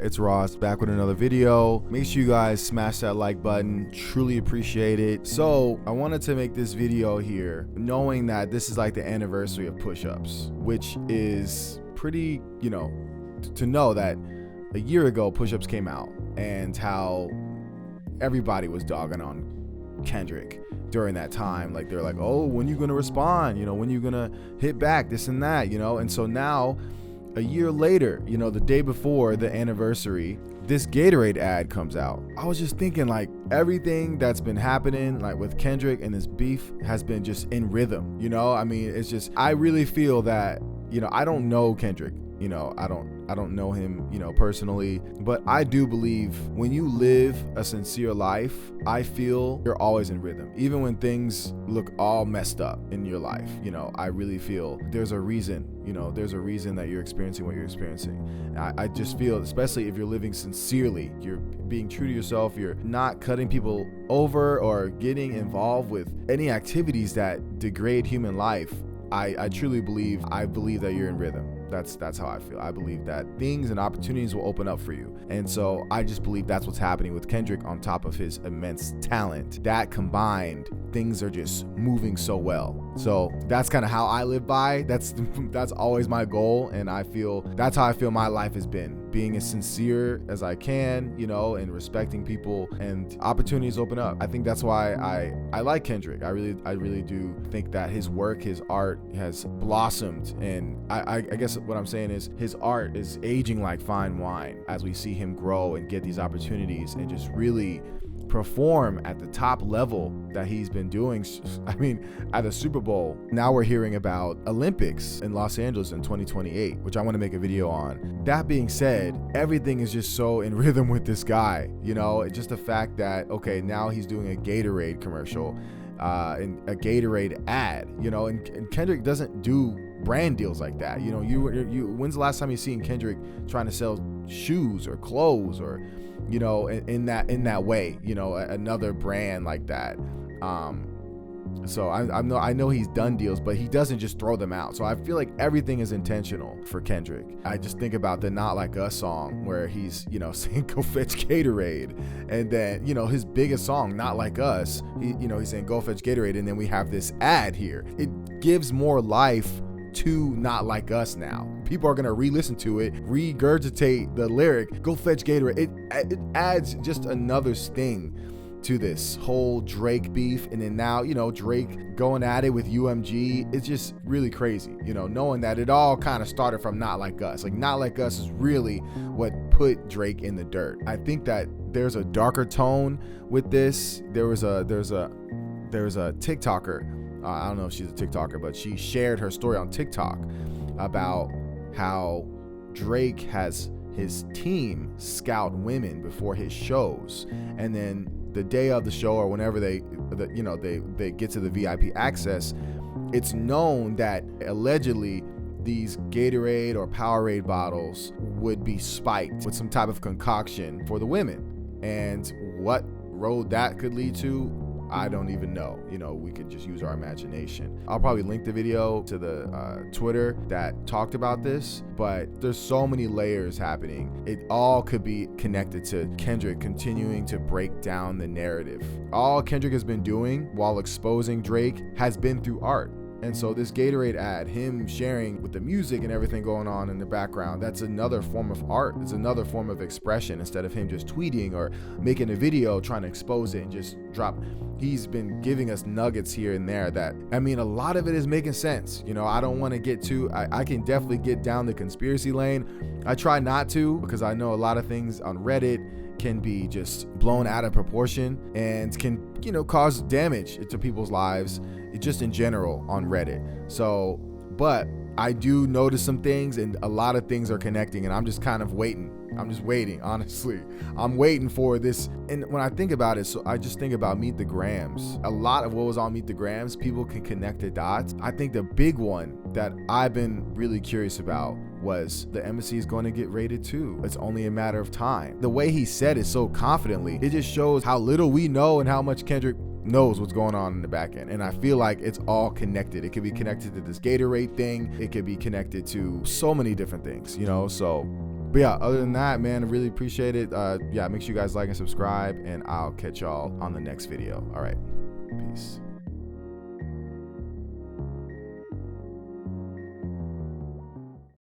It's Ross back with another video. Make sure you guys smash that like button. Truly appreciate it. So I wanted to make this video here knowing that this is like the anniversary of push-ups, which is pretty, to know that a year ago push-ups came out and how everybody was dogging on Kendrick during that time. Like they're like, oh, when you gonna respond? When you gonna hit back, this and that, and so now a year later, the day before the anniversary, this Gatorade ad comes out. I was just thinking, like, everything that's been happening, like with Kendrick and this beef, has been just in rhythm. I mean, it's just, I really feel that, I don't know Kendrick. I don't know him, personally, but I do believe when you live a sincere life, I feel you're always in rhythm. Even when things look all messed up in your life, I really feel there's a reason, there's a reason that you're experiencing what you're experiencing. I just feel, especially if you're living sincerely, you're being true to yourself, you're not cutting people over or getting involved with any activities that degrade human life. I truly believe, that you're in rhythm. That's how I feel. I believe that things and opportunities will open up for you. And so I just believe that's what's happening with Kendrick on top of his immense talent. That combined, things are just moving so well. So that's kind of how I live by. That's always my goal. And I feel that's how I feel my life has been. Being as sincere as I can, and respecting people, and opportunities open up. I think that's why I like Kendrick. I really do think that his work, his art has blossomed. And I guess what I'm saying is his art is aging like fine wine as we see him grow and get these opportunities and just really perform at the top level that he's been doing. I mean, at a Super Bowl. Now we're hearing about Olympics in Los Angeles in 2028, which I want to make a video on. That being said, everything is just so in rhythm with this guy. Just the fact that, okay, now he's doing a Gatorade commercial, and a Gatorade ad, and Kendrick doesn't do brand deals like that. When's the last time you seen Kendrick trying to sell shoes or clothes or, in that way, another brand like that. So I know he's done deals, but he doesn't just throw them out. So I feel like everything is intentional for Kendrick. I just think about the Not Like Us song where he's, saying go fetch Gatorade. And then, his biggest song, Not Like Us, he's saying go fetch Gatorade. And then we have this ad here. It gives more life to Not Like Us now. People are gonna re-listen to it, regurgitate the lyric, go fetch Gatorade. It adds just another sting to this whole Drake beef. And then now, Drake going at it with UMG. It's just really crazy, knowing that it all kind of started from Not Like Us. Like, Not Like Us is really what put Drake in the dirt. I think that there's a darker tone with this. There's a TikToker, I don't know if she's a TikToker, but she shared her story on TikTok about how Drake has his team scout women before his shows, and then the day of the show or whenever they get to the VIP access, it's known that allegedly these Gatorade or Powerade bottles would be spiked with some type of concoction for the women. And what road that could lead to, I don't even know. We could just use our imagination. I'll probably link the video to the Twitter that talked about this, but there's so many layers happening. It all could be connected to Kendrick continuing to break down the narrative. All Kendrick has been doing while exposing Drake has been through art. And so this Gatorade ad, him sharing with the music and everything going on in the background, that's another form of art. It's another form of expression instead of him just tweeting or making a video trying to expose it and just drop. He's been giving us nuggets here and there that, a lot of it is making sense. I don't want to get too, I can definitely get down the conspiracy lane. I try not to, because I know a lot of things on Reddit can be just blown out of proportion and can, cause damage to people's lives just in general on Reddit. So, but I do notice some things, and a lot of things are connecting, and I'm just kind of waiting. I'm just waiting, honestly. I'm waiting for this. And when I think about it, so I just think about Meet the Grams. A lot of what was on Meet the Grams, people can connect the dots. I think the big one that I've been really curious about was the embassy is going to get raided too. It's only a matter of time. The way he said it so confidently, it just shows how little we know and how much Kendrick knows what's going on in the back end. And I feel like it's all connected. It could be connected to this Gatorade thing. It could be connected to so many different things, so But yeah, other than that, man, I really appreciate it. Yeah, make sure you guys like and subscribe, and I'll catch y'all on the next video. All right, peace.